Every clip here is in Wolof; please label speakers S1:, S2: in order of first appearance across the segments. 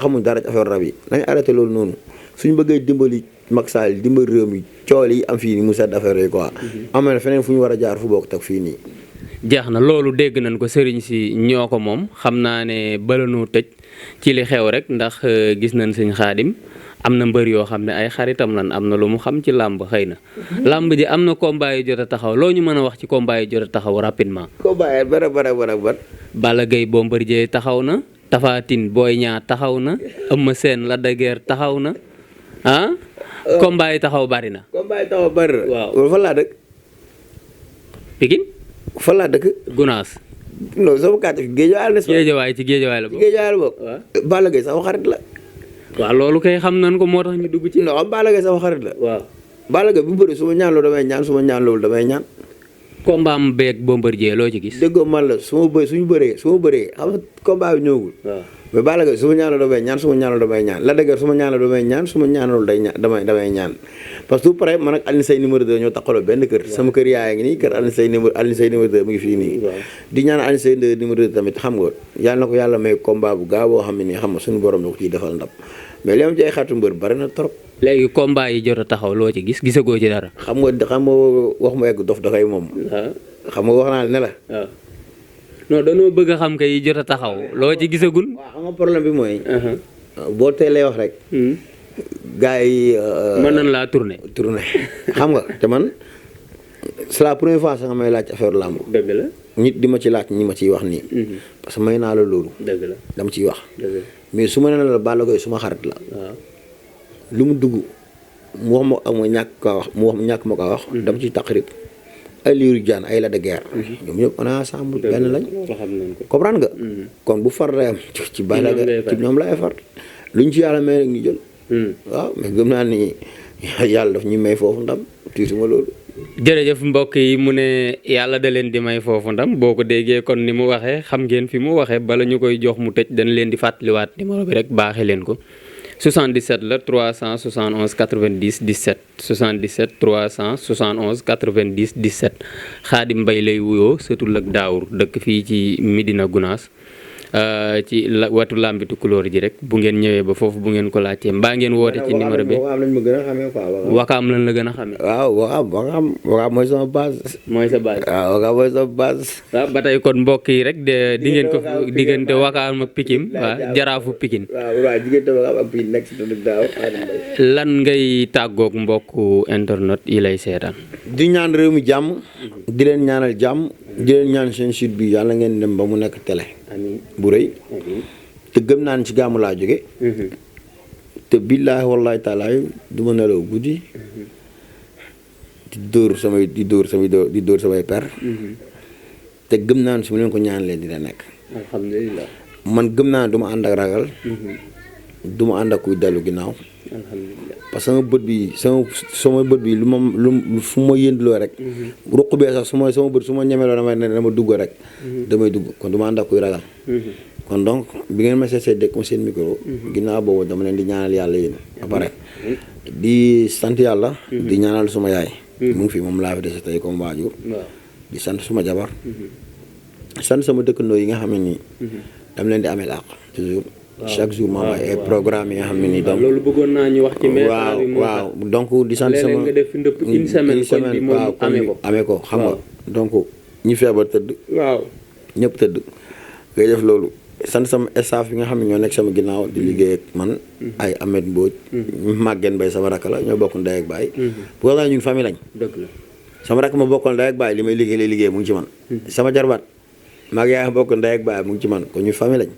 S1: xamuñ dara ci affaire rab yi nañ arrêté loolu noonu suñu bëggee dimbali Macky Sall dimbali réew mi cool yi am fii nii mu sedd affaire yi quoi. am na feneen fu ñu war a jaar fu bokk teg fii nii.
S2: jeex na loolu dégg nañ ko sëriñ si ñoo ko moom xam naa ne bala noo tëj ci li xew rek ndax gis nañ sëñ Xaadim am na mbër yoo xam ne ay xaritam lan am na lu mu xam ci làmb xëy na. làmb ji am na combat yu jot a taxaw loo ñu mën a wax ci combat yu jot a taxaw rapidement.
S1: combat yi bara.
S2: Balla Gaye Bombardier taxaw na Tapha Tine Boy Niang taxaw na Eumeu Sène Lac de Guiers taxaw na ah. combat yi taxaw bari na.
S1: combat yi taxaw bari na.
S2: waaw
S1: fan laa dëkk.
S2: Pikine.
S1: fan laa dëkk.
S2: Gunaas.
S1: non sama kàtt géejawaay la.
S2: géejawaay ci géejawaay la bokk.
S1: géejawaay la bokk.
S2: waaw
S1: Balla Gaye sama xarit la.
S2: waaw loolu kay xam nañ ko moo tax ñu dugg ci.
S1: non xam Balla Gaye sama xarit la.
S2: waaw
S1: Balla Gaye bu bëri su ma ñaan loolu damay ñaan su ma ñaan loolu damay ñaan.
S2: combat am beeg Bombardier loo ci gis.
S1: déggoo man la su ma bëree xam nga combat bi ñëwagul.
S2: waaw
S1: mais Balla Gaye su ma ñaanal damay ñaan su ma ñaanal damay ñaan Lac de Guiers su ma ñaanal damay ñaan su ma ñaanal damay ñaan parce que tout près man ak Alioune Seye numéro 2 ñoo taxaloo benn kër. sama kër yaay ngi nii kër Alioune Seye numéro 2 mu ngi fii nii. di ñaan Alioune Seye numéro 2 tamit xam nga yàlla na ko yàlla may combat bu gaaw boo xam ne nii xam nga suñu borom la ko ciy defal ndam mais li am ci ay xaritu mbër bari na trop.
S2: léegi combat yi jot a taxaw loo ci gis gisagoo ci dara.
S1: xam nga wax mu egg dof da koy moom. xam nga wax naa ne la.
S2: waaw non dañoo bëgg a xam kay jot a taxaw loo ci gisagul.
S1: waaw xam nga problème bi mooy. boo teelee wax rek. gars yi.
S2: mën nañ laa tourné.
S1: xam nga te man c'est la première fois sax nga may laaj affaire làmb.
S2: dëgg la.
S1: nit di ma ci laaj ñi ma ciy wax nii. parce que may naa la loolu.
S2: dëgg la
S1: dama ciy wax.
S2: dëgg la
S1: mais su ma nee la Balla Gaye suma xarit la.
S2: waaw
S1: lu mu dugg mu wax ma ak ma ñàkk kaa wax mu wax ñàkk ma kaa wax. dama ciy taqrib ay Lirou Diane ay Lac de Guiers. ñoom ñëpp on est ensemble benn lañ. comprendre nga. kon bu far lay am ci Balla Gaye ci ñoom lay far luñ ci yàlla may rek ñu jël. waaw mais gëm naa ni yàlla daf ñu may foofu ndam tiituma loolu.
S2: jërëjëf mbokk yi mu ne yàlla da leen di may foofu ndam boo ko déggee kon ni mu waxee xam ngeen fi mu waxee bala ñu koy jox mu tëj dañ leen di fàttaliwaat numéro bi rek baaxee leen ko 77 la 371 90 17 77 371 90 17 Xaadim Mbay lay wuyoo sëtul ak Daawur dëkk fii ci Médina Gounass ci watu lambitu couleur ji rek bu ngeen ñëwee ba foofu bu ngeen ko laajtee mbaa ngeen woote ci numéro bi
S1: Wakaam lañ ma gën a xamee quoi.
S2: Wakaam lañ la gën a xamee.
S1: waaw Wakaam mooy sama base.
S2: mooy sa base.
S1: waaw Wakaam mooy sama base.
S2: waaw ba tey kon mbokk yi rek di ngeen ko diggante Wakaam ak Pikine waaw jaraafu Pikine.
S1: waaw diggante Wakaam ak Pikine nekk si dëkk daaw.
S2: lan ngay tàggoog mbokku internet yi lay seetaan.
S1: di ñaan réew mi jàmm. di leen ñaanal jàmm. di leen ñaan seen site bi yàlla ngeen dem ba mu nekk télé.
S2: amiin
S1: bu rëy. te gëm naa ne ci gàmmu laa jóge te billaahi wallaahi taalaay du ma nelaw guddi. di dóor samay per. te gëm naa ne su ma leen ko ñaanalee dina nekk.
S2: alhamdulilah.
S1: man gëm naa ne du ma ànd ak ragal. du ma ànd ak kuy dellu ginnaaw.
S2: alhamdulilah.
S1: parce que sama bët bi lu fu ma yëndloo rek. ruq bee sax sama bët su ma ñemeloo dama dugg rek. damay dugg kon du ma ànd ak kuy ragal. kon donc bi ngeen ma seetsee dégg ma seen micro. ginnaaw boobu dama leen di ñaanal yàlla yéen ba pare. di sant yàlla. di ñaanal suma yaay. mu ngi fi moom laa fi dese tey comme waajur. di sant suma jabar. sant sama dëkkandoo yi nga xam ne nii. dama leen di amee àq toujours. chaque jour ma am ay programme yi nga xam ne nii. donc
S2: loolu bëggoon naa ñu wax ci mais.
S1: waaw donc di sant sama
S2: léeg-léeg nga def fi ndëpp une semaine koñ bi moom
S1: amee ko xam nga donc ñi feebar tëdd.
S2: waaw
S1: ñëpp tëdd. ngay def loolu sant sama staff yi nga xam ne ñoo nekk sama ginnaaw di liggéey ak man. ay Ahmed Mbodj. Maguette Mbaye sama rakk la ñoo bokk ndey ak baay. bu ko ñun famille lañ.
S2: dëgg la
S1: sama rakk ma bokkal ndey ak baay li may liggéey mu ngi ci man. sama jarbaat maag yaay bokk ndey ak baay mu ngi ci man kon ñu famille lañ.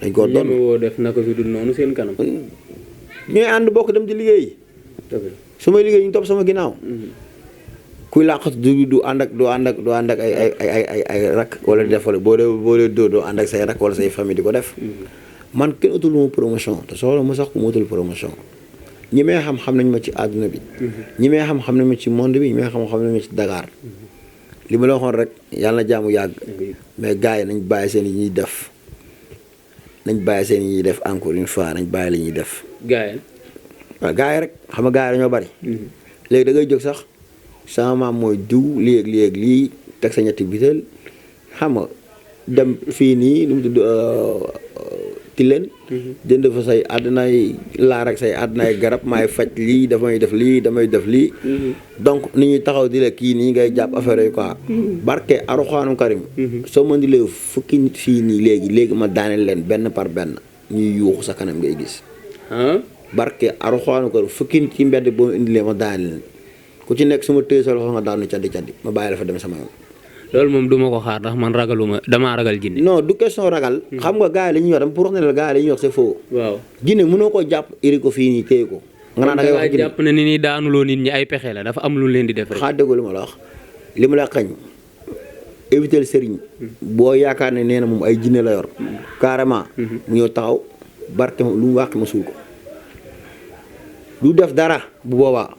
S1: dañ koo doon
S2: woo def naka fi dul noonu seen kanam.
S1: ñooy ànd bokk dem di liggéey. su may liggéey ñu topp sama ginnaaw. kuy làqatu du ànd ak ay rak wala di def wala boo dee doo ànd ak say rak wala say famille di ko def. man kenn utul ma promotion te soxla ma sax ku ma utul promotion. ñi may xam nañ ma ci àdduna bi. ñi may xam nañ ma ci monde bi ñi may xam nañ ma ci Dakar. li ma la waxoon rek yàlla na jaamu yàgg. mais gars yi nañ bàyyi seen yi ñuy def. nañ bàyyi seen yi ñuy def encore une fois nañ bàyyi li ñuy def.
S2: gars yi.
S1: waaw gars yi rek xam nga gars yi dañoo bari. léegi da ngay jóg sax sama maam mooy diw lii teg sa ñetti bitel xam nga dem fii nii lu mu tudd tukki leen jënd fa say àddinaay laar ak say àddinaay garab maay faj lii damay def lii donc ni ñuy taxaw di la kii nii ngay jàpp affaire yi quoi barke Alxuraanu Karim soo ma ndilee fukki nit fii nii léegi ma daaneel leen benn par benn ñuy yuuxu sa kanam ngay gis barke Alxuraanu Karim fukki nit ci mbedd boo indilee ma daaneel leen ku ci nekk suma téye sa loxo nga daanu caddi ma bàyyi la fa dem sama yoon.
S2: loolu moom du ma ko xaar ndax man damaa ragal jinne.
S1: non du question ragal. xam nga gars yi la ñuy wax dama pour wax ne la gars yi la ñuy wax c'est faux. waaw jinne mënoo ko jàpp iri ko fii nii téye ko. nga naan da ngay wax jinne
S2: jàpp ne ni ñuy daanuloo nit ñi ay pexe la dafa am lu leen di def rek.
S1: xaa déggoo li ma la wax li ma la xañ éviter sëriñ boo yaakaar ne nee na moom ay jinne la yor carrément mu ñëw taxaw barke lu mu wàq ma suul ko du def dara bu boobaa.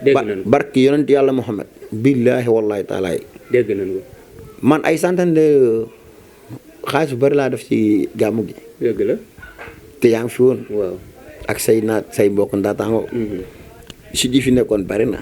S2: dégg nañu
S1: barke yonent yàlla Muhammad billaahi wallaahi taalaay.
S2: dégg nañu ko.
S1: man ay centaine de xaalis bu bari laa def ci gàmmu gi.
S2: dëgg la.
S1: te yaa ngi fi woon.
S2: waaw
S1: ak say mbokk ndaataango. si di fi nekkoon bari na.